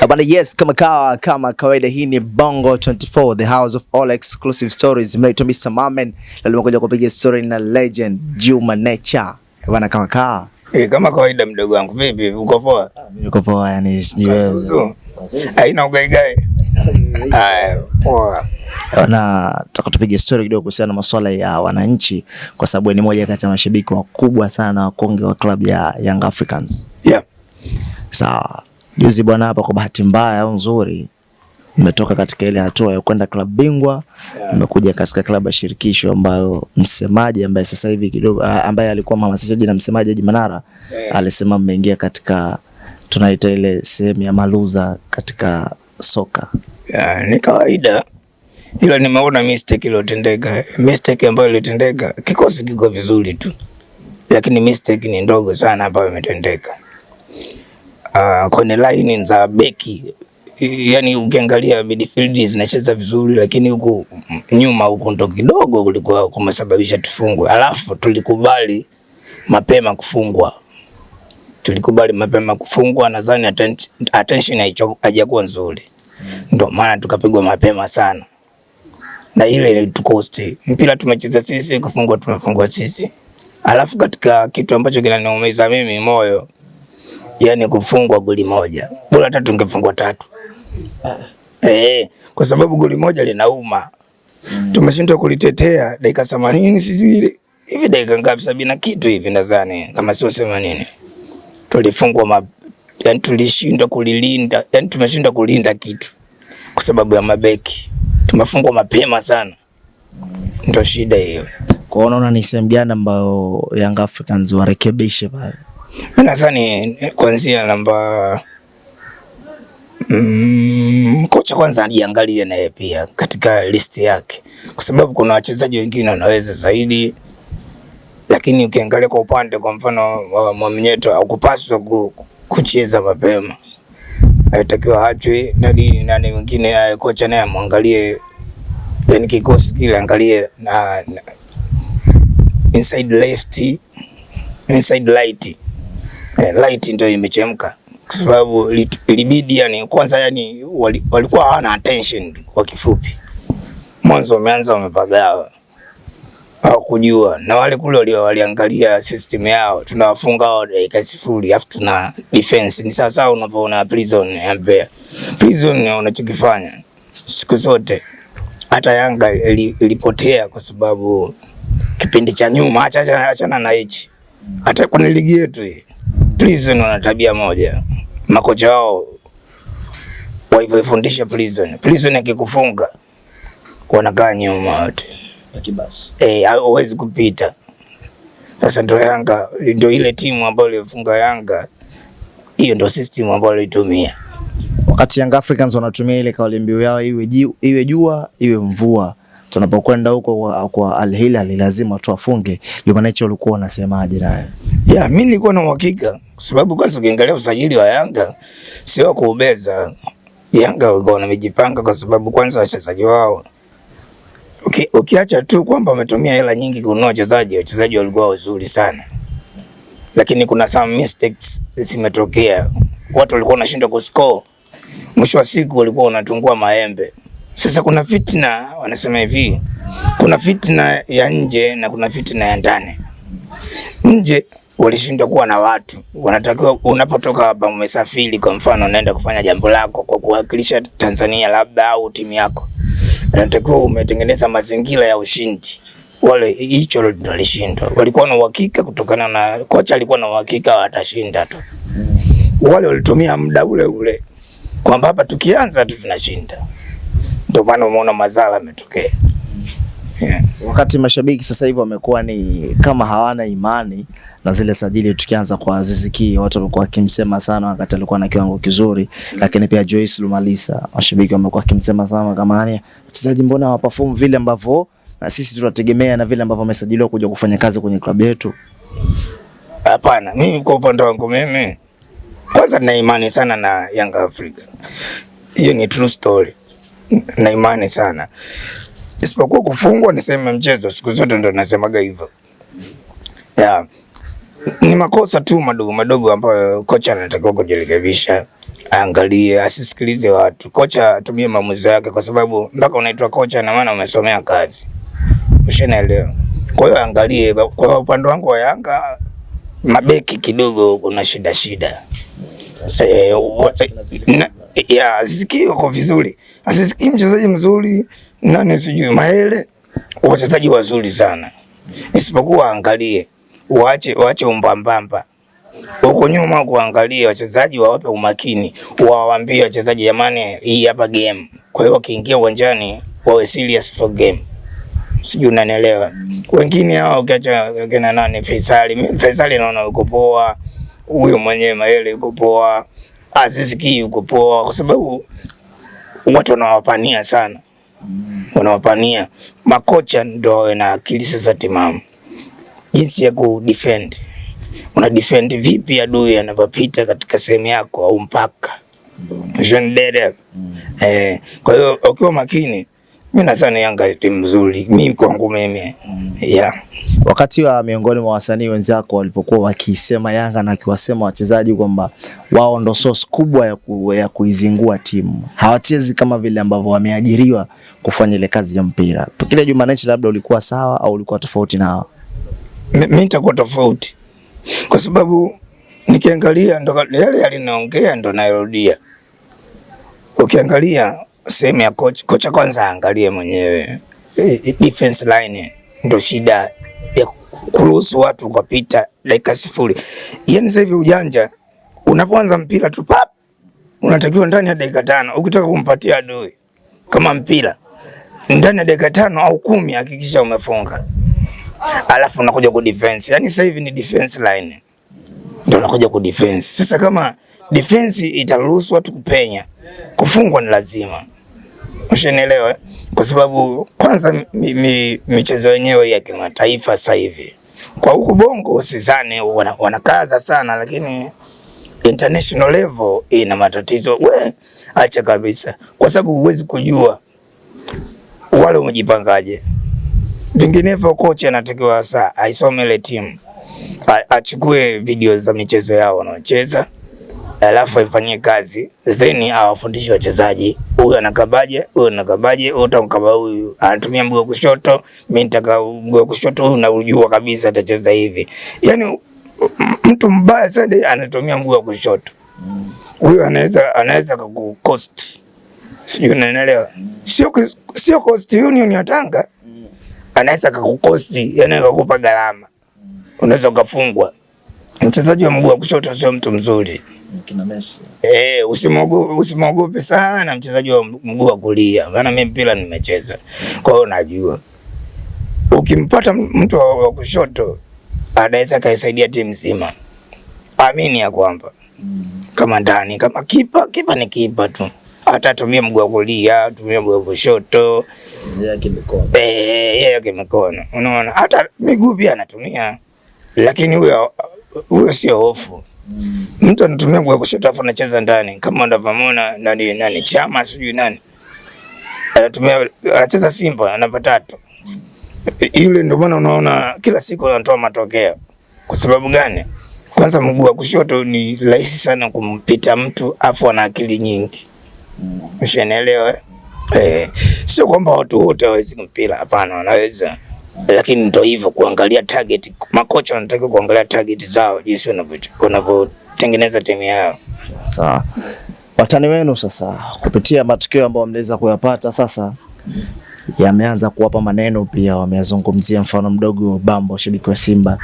Bana, yes, kama kawaida, hii ni Bongo 24, the house of all exclusive stories. Mnaitwa Mr. Mamen, na nimekuja kupiga story na legend Juma nature. Bana, kama kawaida mdogo wangu, vipi uko poa? Niko poa, yani sijiwezi. Haina ugaigai. Poa. Nataka tupige story kidogo kuhusiana na masuala ya wananchi, kwa sababu ni moja kati ya mashabiki wakubwa sana wa konge wa club ya Young Africans. Yeah. Sawa. Juzi bwana, hapa kwa bahati mbaya au nzuri, nimetoka katika ile hatua ya kwenda klabu bingwa, nimekuja katika klabu ya shirikisho ambayo msemaji ambaye sasa hivi kidogo ambaye alikuwa mhamasishaji na msemaji Haji Manara alisema mmeingia katika tunaita ile sehemu ya maluza katika soka. Ni kawaida. Ila nimeona mistake iliyotendeka. Mistake ambayo ilitendeka, kikosi kiko vizuri tu, lakini mistake ni ndogo sana ambayo imetendeka. Kwenye line za beki, yani ukiangalia midfield zinacheza vizuri, lakini huku nyuma huku ndo kidogo kulikuwa kumesababisha tufungwe. Alafu tulikubali mapema kufungwa, nadhani attention haijakuwa nzuri, ndio maana tukapigwa mapema sana, na ile ilitukosti. Mpira tumecheza sisi, tumefungwa sisi. Alafu katika kitu ambacho kinaniumiza mimi moyo, yani kufungwa goli moja, bora hata tungefungwa 3. Kwa sababu goli moja linauma. Tumeshindwa kulitetea dakika 80, sijui ile hivi dakika ngapi, 70 na kitu hivi nadhani, kama sio 80. Tulifungwa yani tulishindwa kulilinda, yani tumeshindwa kulinda kitu kwa sababu ya mabeki. Tumefungwa mapema sana, ndio shida hiyo. Kwa unaona ni sehemu gani ambayo Young Africans warekebishe pale? Nadhani kuanzia namba kocha kwanza aliangalia naye pia katika listi yake, kwa sababu kuna wachezaji wengine wanaweza zaidi, lakini ukiangalia kwa upande, kwa mfano Mwamnyeto hakupaswa kucheza mapema, alitakiwa achwe. Nani mwingine kocha naye muangalie, yani kikosi kile angalie na inside left, inside right. Light ndio imechemka, kwa sababu ilibidi, yani kwanza, yani walikuwa hawana attention. Kwa kifupi, mwanzo umeanza wamepagawa, au kujua, na wale kule waliangalia system yao, tunawafunga hao dakika 0, afu tuna defense. Ni sasa unapoona prison empire, prison unachokifanya siku zote. Hata Yanga ilipotea kwa sababu kipindi cha nyuma, achana na hichi, hata kwenye ligi yetu hii prison wana tabia moja, makocha wao walifundisha prison akikufunga wanakaa nyuma wote basi, hauwezi kupita. Sasa ndio Yanga, ndio ile timu ambayo ilifunga Yanga, hiyo ndio system ambayo ilitumia. Wakati Young Africans wanatumia ile kauli mbiu yao, iwe jua iwe mvua, tunapokwenda huko kwa Al Hilal lazima tuwafunge. Juma nacho ulikuwa unasemaje naye? Mimi nilikuwa na uhakika, kwa sababu kwanza ukiangalia usajili wa Yanga sio kuubeza. Yanga walikuwa wamejipanga, kwa sababu kwanza wachezaji wao, ukiacha tu kwamba wametumia hela nyingi kununua wachezaji walikuwa wazuri sana, lakini kuna some mistakes zimetokea. Watu walikuwa wanashindwa kuscore, mwisho wa siku walikuwa wanatungua maembe. Sasa kuna fitna, wanasema hivi, kuna fitna ya nje na kuna fitna ya ndani. Nje walishindwa kuwa na watu, wanatakiwa unapotoka hapa umesafiri, kwa mfano unaenda kufanya jambo lako kwa kuwakilisha Tanzania labda au timu yako, unatakiwa umetengeneza mazingira ya ushindi. Wale hicho ndio walishindwa. Walikuwa na uhakika kutokana na kocha alikuwa na uhakika watashinda tu. Wale walitumia muda ule kwamba hapa tukianza tu tunashinda. Ndio maana umeona madhara yametokea. Wakati mashabiki sasa hivi wamekuwa ni kama hawana imani na zile sajili, tukianza kwa Aziz Ki, watu wamekuwa wakimsema sana wakati alikuwa na kiwango kizuri, lakini pia Joyce Lumalisa, mashabiki wamekuwa wakimsema sana kama yani wachezaji mbona hawaperform vile ambavyo na sisi tunategemea na vile ambavyo wamesajiliwa kuja kufanya kazi kwenye klabu yetu. Hapana, mimi kwa upande wangu mimi kwanza na imani sana na Young Africa. Hiyo ni true story. Na imani sana. Isipokuwa kufungwa ni sema mchezo, siku zote ndo nasemaga hivyo. Ni makosa tu madogo ambayo kocha anatakiwa kujirekebisha. Angalie, asisikilize watu. Kocha atumie maamuzi yake, kwa sababu mpaka unaitwa kocha na maana umesomea kazi. Ushaelewa? Kwa hiyo angalie, kwa upande wangu wa Yanga mabeki kidogo kuna shida. Azisikii wako vizuri. Azisikii mchezaji mzuri, nani sijui Mahele, wachezaji wazuri sana. Isipokuwa angalie, waache umbambamba. Huko nyuma kuangalia wachezaji wawape umakini, wawaambie wachezaji jamani, hii hapa game. Kwa hiyo wakiingia uwanjani wawe serious for game. Sijui unanielewa. Wengine hao ukiacha kina nani Faisali naona yuko poa, huyo mwenyewe Mahele yuko poa, Aziziki yuko poa, kwa sababu watu wanawapania sana. Wanawapania. Makocha ndio wawe na akili sasa timamu. Jinsi ya kudefend. Una defend vipi adui anapopita katika sehemu yako au mpaka. Unajua. Kwa hiyo ukiwa makini, mimi nadhani Yanga timu nzuri. Mimi kwangu mimi. Wakati wa miongoni mwa wasanii wenzako walipokuwa wakisema Yanga na kiwasema wachezaji kwamba wao ndo source kubwa ya kuizingua timu, hawachezi kama vile ambavyo wameajiriwa kufanya ile kazi ya mpira. Kile Juma labda ulikuwa sawa au ulikuwa tofauti na hao? Mimi nitakuwa tofauti. Kwa sababu nikiangalia ndo yale alinaongea ndo nairudia. Ukiangalia sehemu ya kocha kwanza angalie mwenyewe. Defense line ndo shida ya kuruhusu watu kupita dakika 0. Yaani sasa hivi ujanja unapoanza mpira tu pap unatakiwa ndani ya dakika 5 ukitaka kumpatia adui kama mpira ndani ya dakika 5 au 10 hakikisha umefunga. Alafu unakuja ku defense. Yaani sasa hivi ni defense line ndio unakuja ku defense. Sasa kama defense itaruhusu watu kupenya, kufungwa ni lazima. Ushanielewa? Kwa sababu kwanza michezo yenyewe ya kimataifa sasa hivi kwa huko Bongo sidhani wanakaza sana, lakini international level ina matatizo. Acha kabisa, kwa sababu huwezi kujua wale umejipangaje. Vinginevyo kocha anatakiwa sasa aisome ile timu, achukue video za michezo yao wanaocheza, alafu aifanyie kazi, then awafundishe wachezaji, huyu anakabaje, huyu anakabaje, utamkaba huyu anatumia mguu wa kushoto, mimi nitaka mguu wa kushoto, huyu na ujua kabisa atacheza hivi. Yaani mtu mbaya sana anatumia mguu wa kushoto. Huyu anaweza kukucost. Sio, unaelewa? Sio cost union ya Tanga. Anaweza kukucost, yani akakupa gharama. Unaweza ukafungwa. Mchezaji wa mguu wa kushoto sio mtu mzuri. Kina Messi. Usimwogope sana mchezaji wa mguu wa kulia. Maana mimi mpira nimecheza. Kwa hiyo najua. Ukimpata mtu wa kushoto anaweza kaisaidia timu nzima. Amini ya kwamba kama ndani, kama kipa ni kipa tu. Hata tumia mguu wa kulia, tumia mguu wa kushoto, yake mikono. Unaona? Hata miguu pia anatumia. Lakini huyo sio hofu. Mtu anatumia mguu wa kushoto afu anacheza ndani kama ndavamona nani Chama sijui nani. Anacheza Simba namba 3. Yule ndio maana unaona kila siku anatoa matokeo. Kwa sababu gani? Kwanza mguu wa kushoto ni rahisi sana kumpita mtu afu ana akili nyingi. Umeshanielewa? Sio kwamba watu wote hawezi mpira, hapana, wanaweza. Lakini ndio hivyo, kuangalia target. Makocha wanataka kuangalia target zao jinsi wanavyotengeneza timu yao. Sawa. Watani wenu sasa kupitia matukio ambayo mnaweza kuyapata sasa yameanza kuwapa maneno pia, wameyazungumzia. Mfano mdogo Bambo, shabiki wa Simba,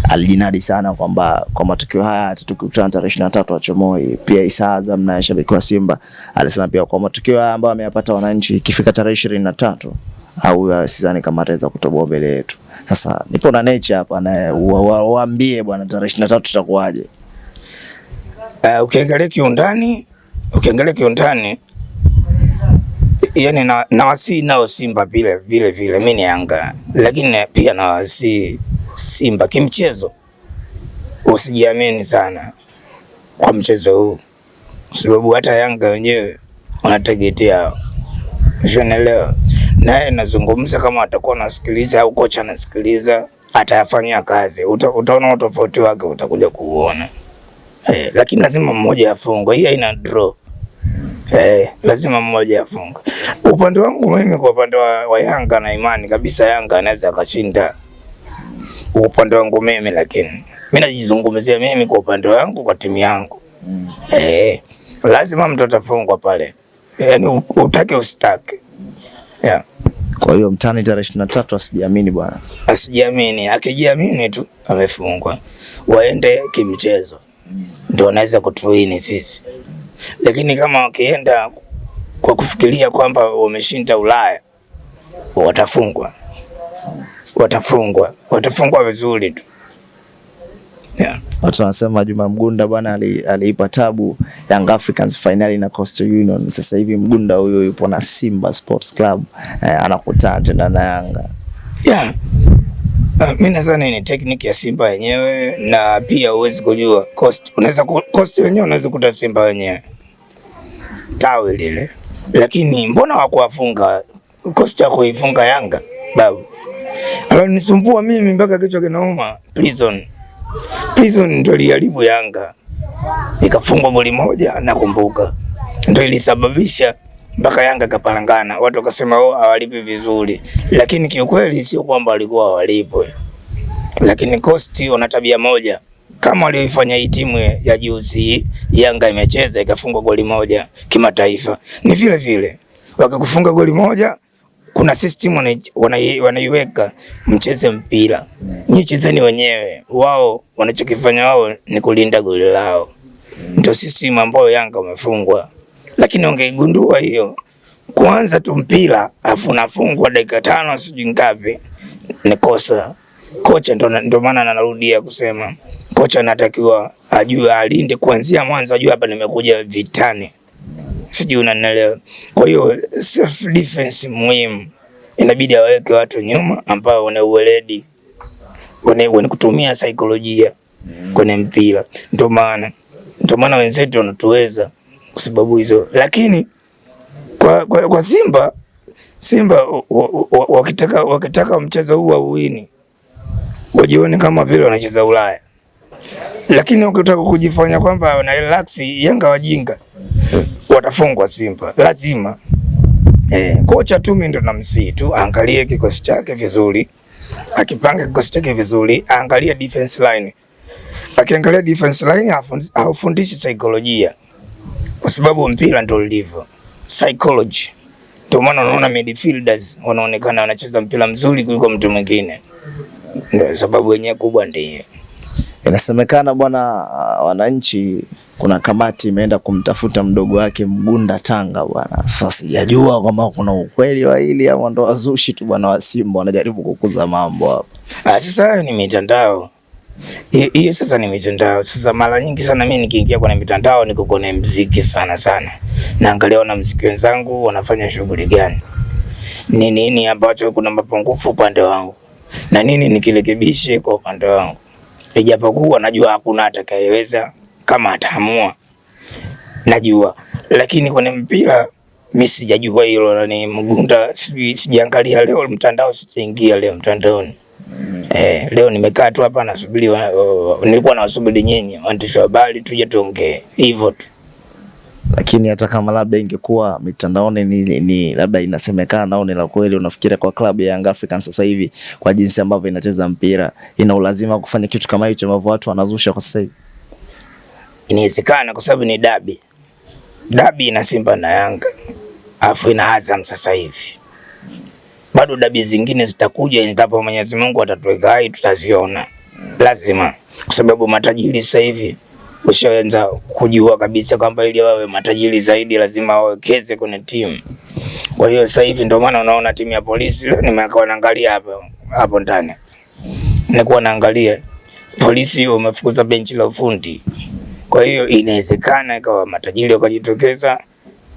alijinadi sana kwamba kwa matukio haya tukikutana tarehe 23 wa Chomoi. Pia Isaza mna shabiki wa Simba alisema pia kwa matukio haya ambayo ameyapata wananchi, ikifika tarehe 23 au sidhani kama ataweza kutoboa mbele yetu. Sasa nipo na Nature hapa na waambie bwana tarehe 23 tutakuaje. Ukiangalia kiundani yani na wasi nao Simba vile mimi ni Yanga, lakini pia na wasi Simba kimchezo. Usijiamini sana kwa mchezo huu, sababu hata Yanga wenyewe wanategetea. Unaelewa? Naye nazungumza kama atakuwa anasikiliza au kocha anasikiliza, atayafanyia kazi. Utaona tofauti wake, utakuja kuuona. Lakini lazima mmoja afungwe. Hii haina draw. Lazima mmoja afungwe. Upande wangu mimi, kwa upande wa Yanga na imani kabisa Yanga anaweza akashinda. Upande wangu mimi, lakini mimi najizungumzia mimi kwa upande wangu, kwa timu yangu. Lazima mtu atafungwa pale. Yaani utake usitake. Kwa hiyo mtani tarehe 23 asijiamini bwana. Asijiamini, akijiamini tu amefungwa. Waende kimchezo. Ndio wanaweza kutuini sisi. Lakini kama wakienda kwa kufikiria kwamba wameshinda Ulaya, watafungwa vizuri tu. Watu wanasema Juma Mgunda bwana aliipa tabu Young Africans finali na Coastal Union. Sasa hivi Mgunda huyo yupo na Simba Sports Club, anakutana tena na Yanga. Mimi nadhani ni technique ya Simba wenyewe, na pia uwezi kujua Coast wenyewe, unaweza kuta Simba wenyewe tawi lile, lakini mbona hawakuwafunga Coast ya kuifunga Yanga babu? Alonisumbua mimi mpaka kichwa kinauma. Prison ndio iliharibu Yanga, ikafungwa goli moja nakumbuka, ndio ilisababisha mpaka Yanga kapalangana. Watu wakasema hawalipi vizuri, lakini kiukweli sio kwamba walikuwa hawalipwe. Lakini Coast wana tabia moja, kama walioifanya hii timu ya juzi Yanga imecheza ikafungwa goli moja kimataifa, ni vile vile wakikufunga goli moja, kuna system wanaiweka, mcheze mpira, nyinyi chezeni wenyewe. Wao wanachokifanya wao ni kulinda goli lao, ndio system ambayo Yanga wamefungwa. Lakini ungeigundua hiyo, kuanza tu mpira afu unafungwa dakika 5 sijui ngapi, ni kosa. Kocha ndo maana anarudia kusema kocha anatakiwa ajue, alinde kuanzia mwanzo, ajue hapa nimekuja vitani. Sijui unanielewa. Kwa hiyo self defense muhimu, inabidi aweke watu nyuma ambao wana uweledi, wana kutumia saikolojia kwenye mpira. Ndio maana wenzetu wanatuweza kwa sababu hizo. Lakini kwa Simba wakitaka mchezo huu uwini, wajione kama vile wanacheza Ulaya. Lakini wakitaka kujifanya kwamba wana relax, Yanga wajinga, watafungwa Simba lazima. Kocha tu mimi ndo namsii tu angalie kikosi chake vizuri, akipanga kikosi chake vizuri, angalia defense line. Akiangalia defense line hafundishi saikolojia, kwa sababu mpira ndio ulivyo psychology. Ndio maana unaona midfielders wanaonekana wanacheza mpira mzuri kuliko mtu mwingine. Ndio sababu yenyewe kubwa ndiyo. Inasemekana bwana, wananchi, kuna kamati imeenda kumtafuta mdogo wake Mgunda Tanga bwana. Sasa sijajua kama kuna ukweli wa hili ama ndo wazushi tu bwana wa Simba wanajaribu kukuza mambo hapo. Sasa ni mitandao. Hiyo sasa ni mitandao. Sasa mara nyingi sana mimi nikiingia kwenye mitandao niko kwenye muziki sana. Naangalia wana muziki wenzangu wanafanya shughuli gani. Ni nini ambacho kuna mapungufu upande wangu, na nini nikirekebishe kwa upande wangu. Ijapokuwa najua hakuna atakayeweza kama ataamua, najua. Lakini kwenye mpira mimi sijajua hilo. Ni Mgunda sijaangalia leo mtandao, sijaingia leo mtandaoni. Leo nimekaa tu hapa nasubiri, nilikuwa nawasubiri nyinyi waandishi wa habari tuje tuongee hivyo tu. Lakini hata kama labda ingekuwa mitandaoni ni labda inasemekana au ni la kweli, unafikiria kwa klabu ya Young Africans sasa hivi kwa jinsi ambavyo inacheza mpira ina ulazima kufanya kitu kama hicho ambavyo watu wanazusha kwa sasa hivi? Inawezekana kwa sababu ni dabi. Dabi ina Simba na Yanga, afu ina Azam sasa hivi. Bado dabi zingine zitakuja, endapo Mwenyezi Mungu atatuweka hai tutaziona. Lazima, kwa sababu matajiri sasa hivi ushaanza kujua kabisa kwamba ili wawe matajiri zaidi lazima wawekeze kwenye timu. Kwa hiyo sasa hivi ndio maana unaona timu ya Polisi leo nimekaa naangalia hapo ndani. Nilikuwa naangalia Polisi wamefukuza benchi la ufundi. Kwa hiyo inawezekana ikawa matajiri wakajitokeza,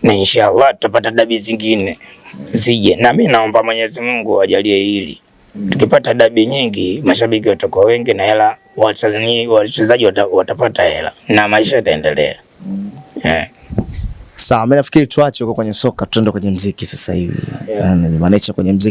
na inshallah tutapata dabi zingine zije. Na mimi naomba Mwenyezi Mungu ajalie hili. Tukipata dabi nyingi, mashabiki watakuwa wengi na hela, wachezaji watapata hela na maisha yataendelea. Sawa, mimi nafikiri tuache huko kwenye soka tuende kwenye muziki sasa hivi. Yaani maanisha kwenye muziki